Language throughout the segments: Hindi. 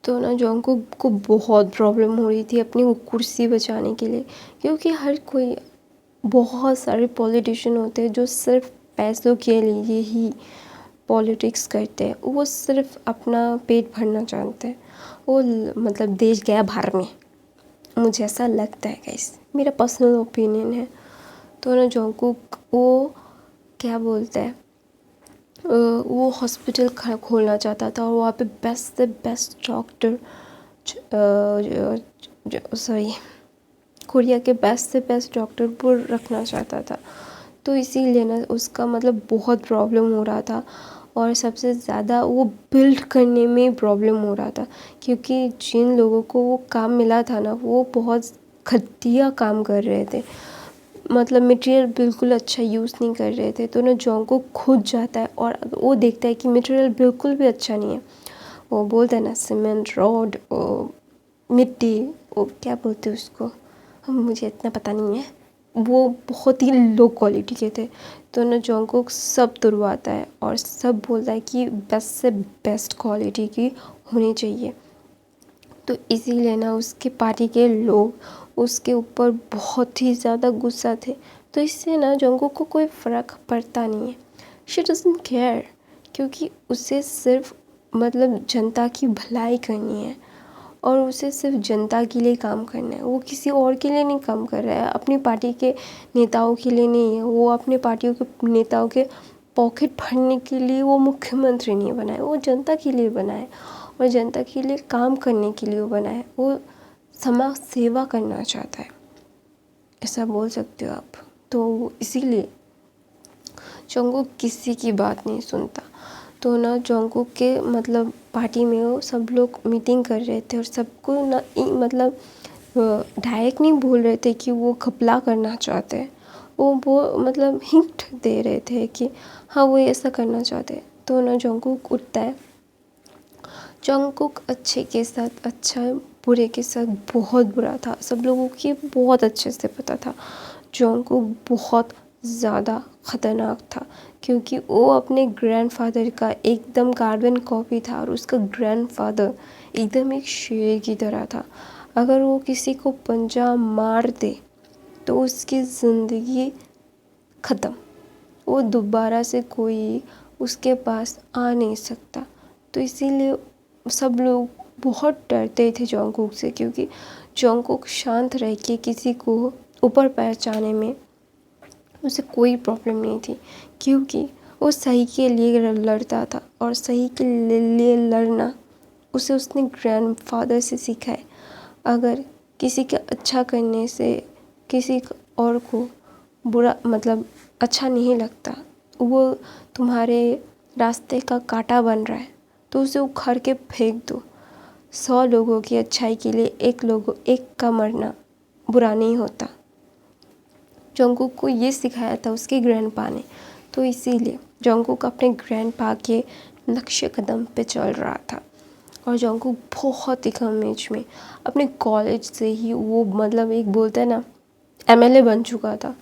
तो ना जॉन्गकुक को बहुत प्रॉब्लम हो रही थी अपनी वो कुर्सी बचाने के लिए, क्योंकि हर कोई, बहुत सारे पॉलिटिशियन होते हैं जो सिर्फ पैसों के लिए ही पॉलिटिक्स करते हैं। वो सिर्फ अपना पेट भरना जानते हैं। वो मतलब देश गया भाड़ में, मुझे ऐसा लगता है गाइस, मेरा पर्सनल ओपिनियन है। तो ना जॉन्गकुक वो क्या बोलता है, वो हॉस्पिटल खोलना चाहता था और वहाँ पे बेस्ट से बेस्ट डॉक्टर, सॉरी, कोरिया के बेस्ट से बेस्ट डॉक्टर को रखना चाहता था। तो इसीलिए ना उसका मतलब बहुत प्रॉब्लम हो रहा था, और सबसे ज़्यादा वो बिल्ड करने में प्रॉब्लम हो रहा था, क्योंकि जिन लोगों को वो काम मिला था ना वो बहुत घटिया काम कर रहे थे, मतलब मटेरियल बिल्कुल अच्छा यूज़ नहीं कर रहे थे। तो ना जॉन्गकुक खुद जाता है और वो देखता है कि मटेरियल बिल्कुल भी अच्छा नहीं है। वो बोलता है ना सीमेंट, रॉड, मिट्टी, वो क्या बोलते हैं उसको, मुझे इतना पता नहीं है, वो बहुत ही लो क्वालिटी के थे। तो ना जॉन्गकुक सब तुड़वाता है और सब बोलता है कि बेस्ट से बेस्ट क्वालिटी की होनी चाहिए। तो इसीलिए ना उसके पार्टी के लोग उसके ऊपर बहुत ही ज़्यादा गुस्सा थे। तो इससे ना जॉन्गकुक को कोई फ़र्क पड़ता नहीं है, शी डजंट केयर, क्योंकि उसे सिर्फ मतलब जनता की भलाई करनी है और उसे सिर्फ जनता के लिए काम करना है। वो किसी और के लिए नहीं काम कर रहा है, अपनी पार्टी के नेताओं के लिए नहीं है। वो अपने पार्टियों के नेताओं के पॉकेट भरने के लिए वो मुख्यमंत्री नहीं बना है, वो जनता के लिए बना है और जनता के लिए काम करने के लिए वो बना है। वो समाज सेवा करना चाहता है, ऐसा बोल सकते हो आप। तो इसीलिए जॉन्गकुक किसी की बात नहीं सुनता। तो ना जॉन्गकुक के मतलब पार्टी में वो सब लोग मीटिंग कर रहे थे और सबको ना मतलब डायरेक्ट नहीं बोल रहे थे कि वो घपला करना चाहते हैं, वो मतलब हिंट दे रहे थे कि हाँ वो ऐसा करना चाहते हैं। तो ना जॉन्गकुक उठता है। जॉन्गकुक अच्छे के साथ अच्छा, बुरे के साथ बहुत बुरा था। सब लोगों की बहुत अच्छे से पता था जॉन्गकुक बहुत ज़्यादा ख़तरनाक था, क्योंकि वो अपने ग्रैंडफादर का एकदम कार्बन कॉपी था और उसका ग्रैंडफादर एकदम एक शेर की तरह था। अगर वो किसी को पंजा मार दे तो उसकी ज़िंदगी ख़त्म, वो दोबारा से कोई उसके पास आ नहीं सकता। तो इसीलिए सब लोग बहुत डरते थे जॉन्गकुक से, क्योंकि जॉन्गकुक शांत रह के किसी को ऊपर पहुंचाने में उसे कोई प्रॉब्लम नहीं थी, क्योंकि वो सही के लिए लड़ता था और सही के लिए लड़ना उसे उसने ग्रैंडफादर से सीखा है। अगर किसी के अच्छा करने से किसी और को बुरा मतलब अच्छा नहीं लगता, वो तुम्हारे रास्ते का कांटा बन रहा है, तो उसे उखाड़ के फेंक दो। 100 लोगों की अच्छाई के लिए एक का मरना बुरा नहीं होता। जॉन्गकुक को ये सिखाया था उसके ग्रैंडपा ने। तो इसीलिए जॉन्गकुक अपने ग्रैंडपा के नक्शे कदम पे चल रहा था। और जॉन्गकुक बहुत ही कम एज में अपने कॉलेज से ही वो मतलब एक बोलते हैं ना एमएलए बन चुका था,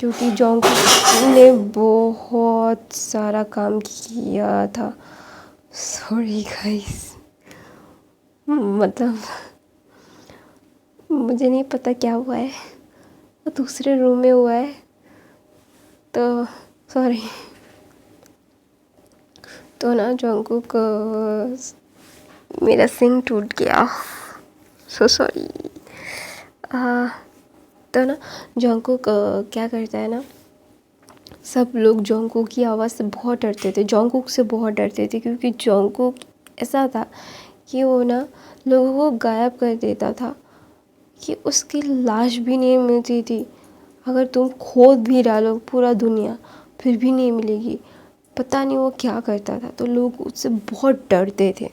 क्योंकि जॉन्गकुक ने बहुत सारा काम किया था। सॉरी गाइस, मतलब मुझे नहीं पता क्या हुआ है, वो दूसरे रूम में हुआ है, तो सॉरी। तो ना जॉन्गकुक मेरा सिंग टूट गया, सो सॉरी। तो ना जॉन्गकुक क्या करता है ना, सब लोग जॉन्गकुक की आवाज़ से बहुत डरते थे, जॉन्गकुक से बहुत डरते थे, क्योंकि जॉन्गकुक ऐसा था कि वो ना लोगों को गायब कर देता था, कि उसकी लाश भी नहीं मिलती थी। अगर तुम खोद भी डालो पूरा दुनिया फिर भी नहीं मिलेगी। पता नहीं वो क्या करता था, तो लोग उससे बहुत डरते थे,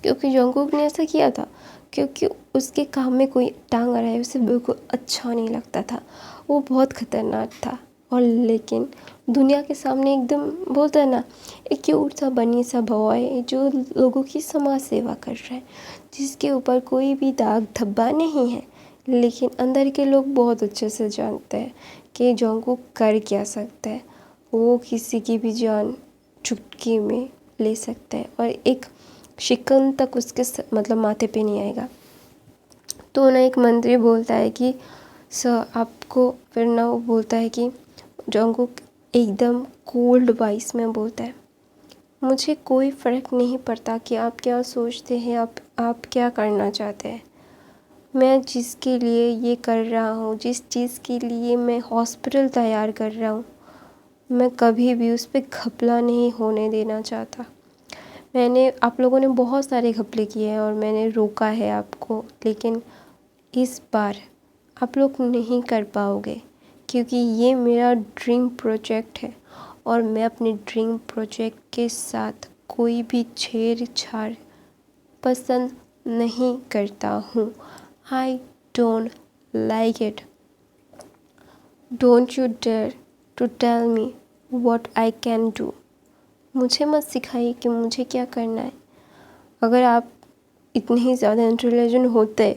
क्योंकि जॉन्गकुक ने ऐसा किया था, क्योंकि उसके काम में कोई टांग आ रहा है उसे बिल्कुल अच्छा नहीं लगता था। वो बहुत ख़तरनाक था, और लेकिन दुनिया के सामने एकदम बोलता है ना एक क्यूट सा बनी सा बॉय जो लोगों की समाज सेवा कर रहा है, जिसके ऊपर कोई भी दाग धब्बा नहीं है। लेकिन अंदर के लोग बहुत अच्छे से जानते हैं कि जॉन्गकुक कर क्या सकता है। वो किसी की भी जान चुटकी में ले सकता है, और एक शिकन तक उसके मतलब माथे पे नहीं आएगा। तो ना एक मंत्री बोलता है कि सर आपको, फिर ना वो बोलता है कि जंगकुक एकदम कोल्ड वॉइस में बोलता है, मुझे कोई फ़र्क नहीं पड़ता कि आप क्या सोचते हैं, आप क्या करना चाहते हैं। मैं जिसके लिए ये कर रहा हूँ, जिस चीज़ के लिए मैं हॉस्पिटल तैयार कर रहा हूँ, मैं कभी भी उस पर घपला नहीं होने देना चाहता। आप लोगों ने बहुत सारे घपले किए हैं और मैंने रोका है आपको, लेकिन इस बार आप लोग नहीं कर पाओगे, क्योंकि ये मेरा ड्रीम प्रोजेक्ट है और मैं अपने ड्रीम प्रोजेक्ट के साथ कोई भी छेड़छाड़ पसंद नहीं करता हूँ। I don't like it. Don't you dare to tell me what I can do. मुझे मत सिखाइए कि मुझे क्या करना है। अगर आप इतने ही ज़्यादा इंटेलिजेंट होते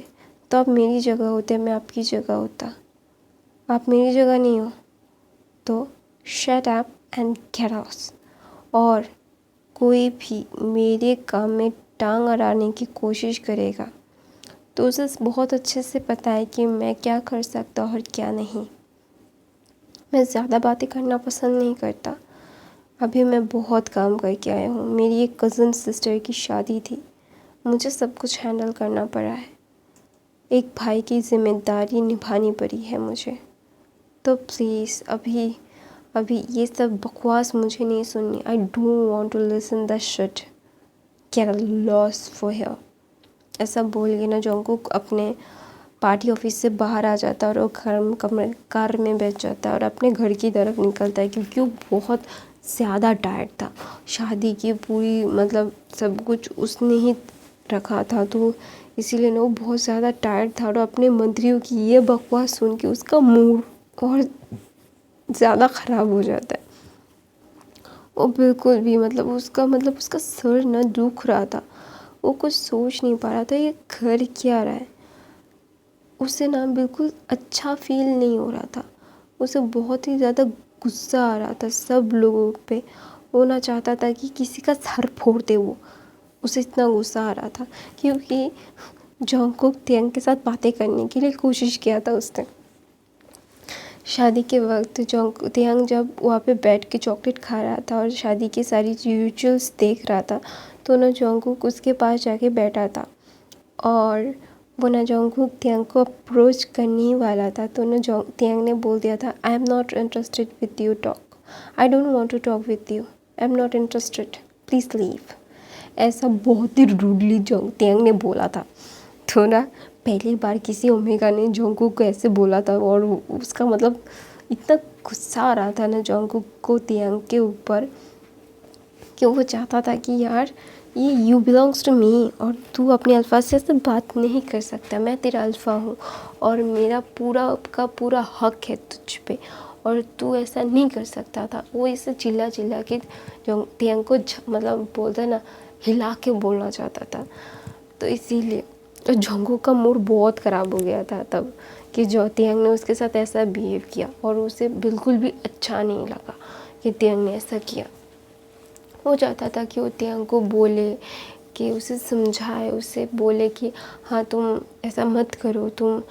तो आप मेरी जगह होते, मैं आपकी जगह होता। आप मेरी जगह नहीं हो, तो shut up and get out. और कोई भी मेरे काम में टांग अड़ाने की कोशिश करेगा तो उसे बहुत अच्छे से पता है कि मैं क्या कर सकता और क्या नहीं। मैं ज़्यादा बातें करना पसंद नहीं करता। अभी मैं बहुत काम करके आया हूँ। मेरी एक कज़न सिस्टर की शादी थी, मुझे सब कुछ हैंडल करना पड़ा है। एक भाई की जिम्मेदारी निभानी पड़ी है मुझे। तो प्लीज़ अभी ये सब बकवास मुझे नहीं सुननी। I don't want to listen the shit. Get lost for here. ऐसा बोल के ना जंगकुक अपने पार्टी ऑफिस से बाहर आ जाता है और वो कार में बैठ जाता है और अपने घर की तरफ निकलता है, क्योंकि वो बहुत ज़्यादा टायर्ड था। शादी की पूरी मतलब सब कुछ उसने ही रखा था, तो इसीलिए ना वो बहुत ज़्यादा टायर्ड था और अपने मंत्रियों की ये बकवास सुन के उसका मूड और ज़्यादा ख़राब हो जाता है। वो बिल्कुल भी उसका सर ना दुख रहा था। वो कुछ सोच नहीं पा रहा था ये कर क्या रहा है। उसे ना बिल्कुल अच्छा फील नहीं हो रहा था। उसे बहुत ही ज़्यादा गुस्सा आ रहा था सब लोगों पे। वो ना चाहता था कि किसी का सर फोड़ दे वो। उसे इतना गुस्सा आ रहा था क्योंकि जंगकुक त्यांग के साथ बातें करने के लिए कोशिश किया था उसने। शादी के वक्त त्यांग जब वहाँ पे बैठ के चॉकलेट खा रहा था और शादी की सारी रिचुअल्स देख रहा था, तो ना जंगकुक उसके पास जाके बैठा था और वो ना जंगकुक त्यांग को अप्रोच करने ही वाला था। तो ना त्यांग ने बोल दिया था, I am not interested with you talk, I don't want to talk with you, I am not interested, please leave. ऐसा बहुत ही रूडली त्यांग ने बोला था। तो ना पहली बार किसी ओमेगा ने जंगकुक को ऐसे बोला था और उसका मतलब इतना गुस्सा आ रहा था ना जंगकुक को त्यांग के ऊपर कि वो चाहता था कि यार ये यू बिलोंग्स टू मी और तू अपने अल्फा से ऐसे बात नहीं कर सकता। मैं तेरा अल्फा हूँ और मेरा पूरा का पूरा हक है तुझ पे और तू ऐसा नहीं कर सकता था। वो इसे चिल्ला के जो त्यांग को मतलब बोलता ना हिला के बोलना चाहता था। तो इसीलिए तो जंगकुक का मूड बहुत ख़राब हो गया था तब कि जो त्यांग ने उसके साथ ऐसा बिहेव किया और उसे बिल्कुल भी अच्छा नहीं लगा कि त्यांग ने ऐसा किया। वो चाहता था कि वो त्यांग को बोले, कि उसे समझाए, उसे बोले कि हाँ तुम ऐसा मत करो, तुम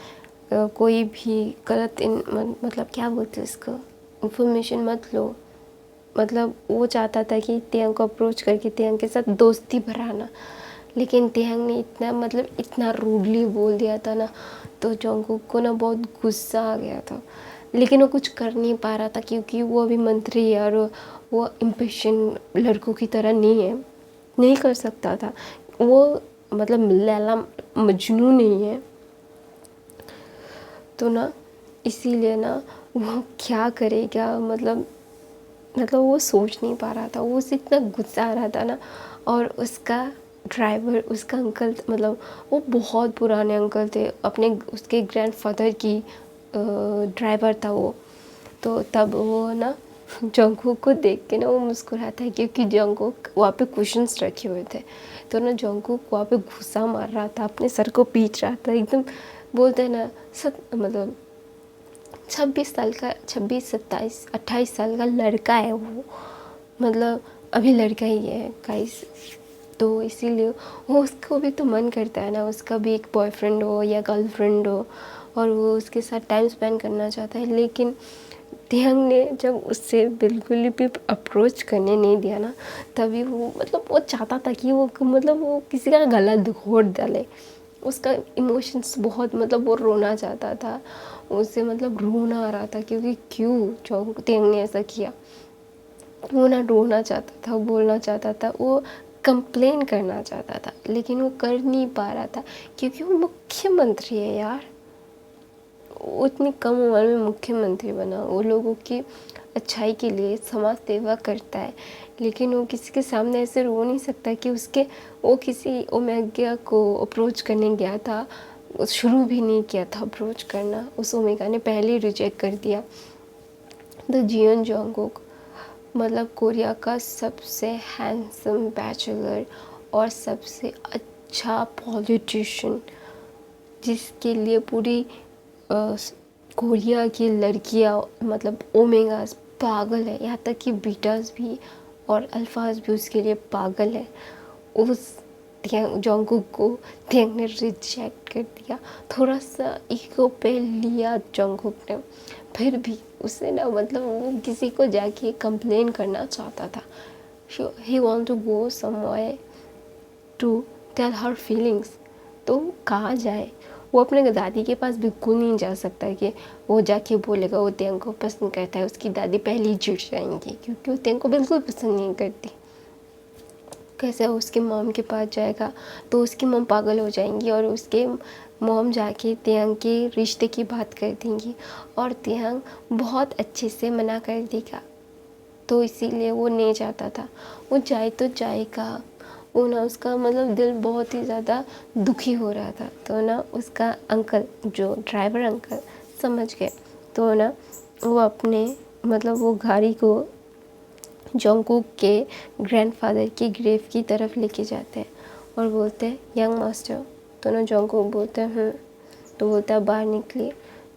कोई भी गलत मतलब क्या बोलते हैं इसको, इन्फॉर्मेशन मत लो। मतलब वो चाहता था कि त्यांग को अप्रोच करके त्यांग के साथ दोस्ती बढ़ाना, लेकिन त्यांग ने इतना रूडली बोल दिया था ना, तो जंगकुक को ना बहुत गुस्सा आ गया था। लेकिन वो कुछ कर नहीं पा रहा था क्योंकि वो अभी मंत्री है और वो इम्पेशेंट लड़कों की तरह नहीं कर सकता था। वो मतलब लैला मजनू नहीं है, तो ना इसीलिए ना वो क्या करेगा मतलब वो सोच नहीं पा रहा था। वो उसे इतना गुस्सा आ रहा था ना। और उसका ड्राइवर, उसका अंकल मतलब वो बहुत पुराने अंकल थे, उसके ग्रैंडफादर की ड्राइवर था वो। तो तब वो ना जंगकुक को देख के ना वो मुस्कुराता है क्योंकि जंगकुक वहाँ पे क्वेश्चंस रखे हुए थे। तो ना जंगकुक वहाँ पे घुसा मार रहा था, अपने सर को पीट रहा था एकदम। बोलते हैं ना मतलब 26, 27, 28 साल का लड़का है वो, मतलब अभी लड़का ही है गाइस। तो इसीलिए वो उसको भी तो मन करता है ना, उसका भी एक बॉयफ्रेंड हो या गर्लफ्रेंड हो और वो उसके साथ टाइम स्पेंड करना चाहता है। लेकिन तिहंग ने जब उससे बिल्कुल भी अप्रोच करने नहीं दिया ना, तभी वो मतलब वो चाहता था कि वो मतलब वो किसी का गला घोट डाले। उसका इमोशंस बहुत मतलब वो रोना चाहता था, उससे मतलब रोना आ रहा था क्योंकि क्यों तिहंग ने ऐसा किया। वो ना रोना चाहता था, बोलना चाहता था, वो कंप्लेन करना चाहता था, लेकिन वो कर नहीं पा रहा था क्योंकि वो मुख्यमंत्री है यार। वो इतनी कम उम्र में मुख्यमंत्री बना, वो लोगों की अच्छाई के लिए समाज सेवा करता है, लेकिन वो किसी के सामने ऐसे रो नहीं सकता कि वो किसी ओमेगा को अप्रोच करने गया था, शुरू भी नहीं किया था अप्रोच करना, उस ओमेगा ने पहले ही रिजेक्ट कर दिया। तो जियोन जोंगकुक मतलब कोरिया का सबसे हैंडसम बैचलर और सबसे अच्छा पॉलिटिशियन, जिसके लिए पूरी कोरिया की लड़कियां मतलब ओमेगास पागल है, यहाँ तक कि बीटास भी और अल्फाज भी उसके लिए पागल है। उस जोंगकुक को थियंग ने रिजेक्ट कर दिया, थोड़ा सा ईगो पे लिया जोंगकुक ने, फिर भी उसे ना मतलब वो किसी को जाके कंप्लेन करना चाहता था। He want to go somewhere to tell her feelings. तो कहाँ जाए, वो अपने दादी के पास बिल्कुल नहीं जा सकता कि वो जाके बोलेगा वो तियंग को पसंद करता है। उसकी दादी पहले ही चिढ़ जाएंगी क्योंकि वो तियंग को बिल्कुल पसंद नहीं करती। कैसे उसके मॉम के पास जाएगा तो उसकी मॉम पागल हो जाएंगी और उसके मॉम जाके तियंग के रिश्ते की बात कर देंगी और तियंग बहुत अच्छे से मना कर देगा। तो इसीलिए वो नहीं जाता था। वो जाए तो जाएगा, वो ना उसका मतलब दिल बहुत ही ज़्यादा दुखी हो रहा था। तो ना उसका अंकल जो ड्राइवर अंकल समझ गए, तो ना वो अपने मतलब वो गाड़ी को जोंगकुक के ग्रैंडफादर की ग्रेव की तरफ लेके जाते हैं और बोलते हैं यंग मास्टर। तो ना जोंगकुक बोलता है तो बोलता है बाहर निकलिए।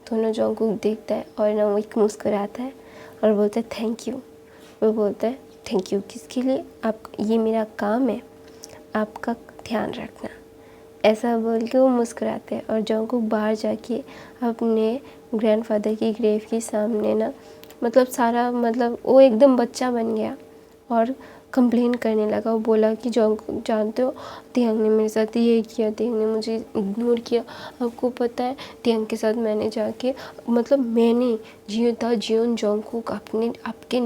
तो ना जोंगकुक देखता है और ना वो एक मुस्कुराता है और बोलता है थैंक यू। वो बोलता है थैंक यू किसके लिए, आप ये मेरा काम है, आपका ध्यान रखना। ऐसा बोल के वो मुस्कुराते हैं और जोंगकुक बाहर जाके अपने ग्रैंडफादर की ग्रेव के सामने ना मतलब सारा मतलब वो एकदम बच्चा बन गया और कंप्लेन करने लगा। वो बोला कि जोंगकुक जानते हो तियंग ने मेरे साथ ये किया, तियंग ने मुझे इग्नोर किया। आपको पता है तियंग के साथ मैंने जाके मतलब मैंने जियोन जोंगकुक अपने आपके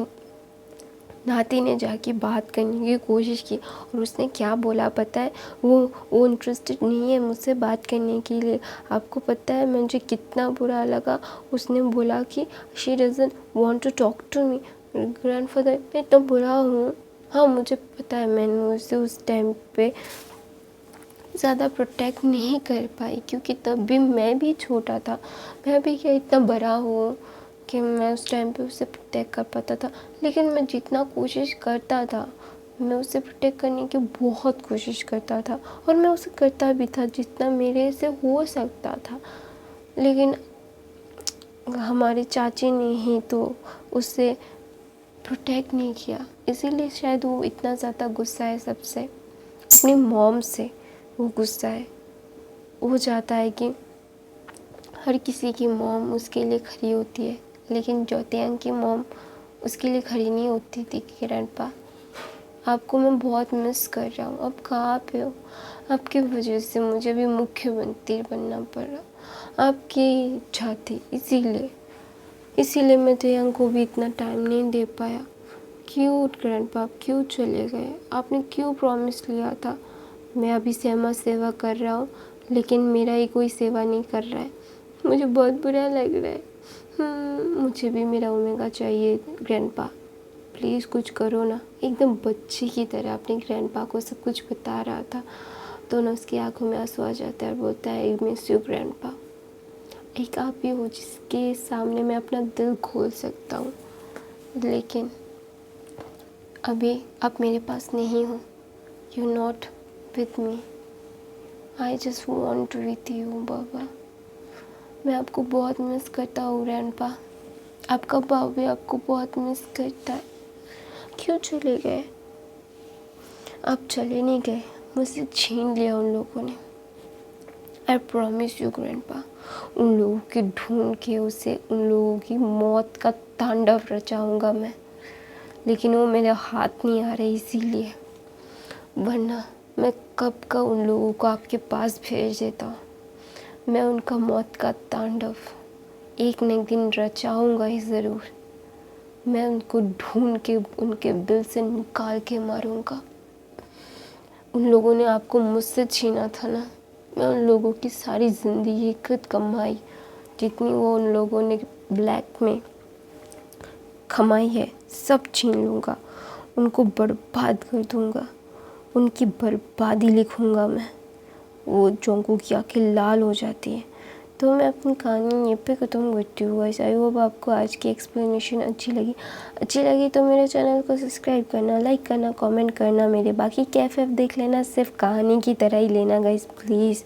नाती ने जाके बात करने की कोशिश की और उसने क्या बोला पता है, वो इंटरेस्टेड नहीं है मुझसे बात करने के लिए। आपको पता है मुझे कितना बुरा लगा। उसने बोला कि she doesn't want to talk to me. Grandfather मैं तो बुरा हूँ, हाँ मुझे पता है, मैंने उसे उस टाइम पे ज़्यादा प्रोटेक्ट नहीं कर पाई क्योंकि तब भी मैं भी छोटा था, मैं भी क्या इतना बड़ा हूँ कि मैं उस टाइम पे उसे प्रोटेक्ट कर पाता था। लेकिन मैं जितना कोशिश करता था, मैं उसे प्रोटेक्ट करने की बहुत कोशिश करता था और मैं उसे करता भी था जितना मेरे से हो सकता था। लेकिन हमारे चाची ने ही तो उसे प्रोटेक्ट नहीं किया, इसीलिए शायद वो इतना ज़्यादा गुस्सा है सबसे, अपनी मॉम से वो गुस्सा है। वो चाहता है कि हर किसी की मॉम उसके लिए खड़ी होती है, लेकिन जोतियांग की मॉम उसके लिए खड़ी नहीं होती थी। ग्रैंडपा आपको मैं बहुत मिस कर रहा हूँ, आप कहाँ पे हो? आपकी वजह से मुझे भी मुख्यमंत्री बनना पड़ा, आपकी इच्छा थी, इसीलिए मैं तियांग को भी इतना टाइम नहीं दे पाया। क्यों ग्रैंडपा आप क्यों चले गए? आपने क्यों प्रॉमिस लिया था? मैं अभी समाज सेवा कर रहा हूँ लेकिन मेरा ही कोई सेवा नहीं कर रहा है, मुझे बहुत बुरा लग रहा है। मुझे भी मेरा ओमेगा चाहिए ग्रैंडपा, प्लीज़ कुछ करो ना। एकदम बच्चे की तरह अपने ग्रैंडपा को सब कुछ बता रहा था। तो ना उसकी आंखों में आंसू आ जाता है और बोलता है आई मिस यू ग्रैंडपा। एक आप ही हो जिसके सामने मैं अपना दिल खोल सकता हूँ, लेकिन अभी आप मेरे पास नहीं हो, you not with me, I just want with you बाबा। मैं आपको बहुत मिस करता हूँ ग्रैंडपा, आपका बाप भी आपको बहुत मिस करता है। क्यों चले गए? आप चले नहीं गए, मुझसे छीन लिया उन लोगों ने। आई प्रॉमिस यू ग्रैंडपा, उन लोगों की ढूंढ के उसे उन लोगों की मौत का तांडव रचाऊंगा मैं, लेकिन वो मेरे हाथ नहीं आ रहे इसीलिए, वरना मैं कब का उन लोगों को आपके पास भेज देता हूँ। मैं उनका मौत का तांडव एक न एक दिन रचाऊंगा ही ज़रूर। मैं उनको ढूंढ के उनके दिल से निकाल के मारूंगा। उन लोगों ने आपको मुझसे छीना था ना, मैं उन लोगों की सारी ज़िंदगी खुद कमाई, जितनी वो उन लोगों ने ब्लैक में कमाई है सब छीन लूँगा, उनको बर्बाद कर दूँगा, उनकी बर्बादी लिखूँगा मैं। वो जोंकू की आंखें लाल हो जाती है। तो मैं अपनी कहानी यहीं पे ख़त्म करती हूँ गाइस। आई होप आपको आज की एक्सप्लेनेशन अच्छी लगी तो मेरे चैनल को सब्सक्राइब करना, लाइक करना, कमेंट करना। मेरे बाकी कैफ देख लेना, सिर्फ कहानी की तरह ही लेना गाइस प्लीज़।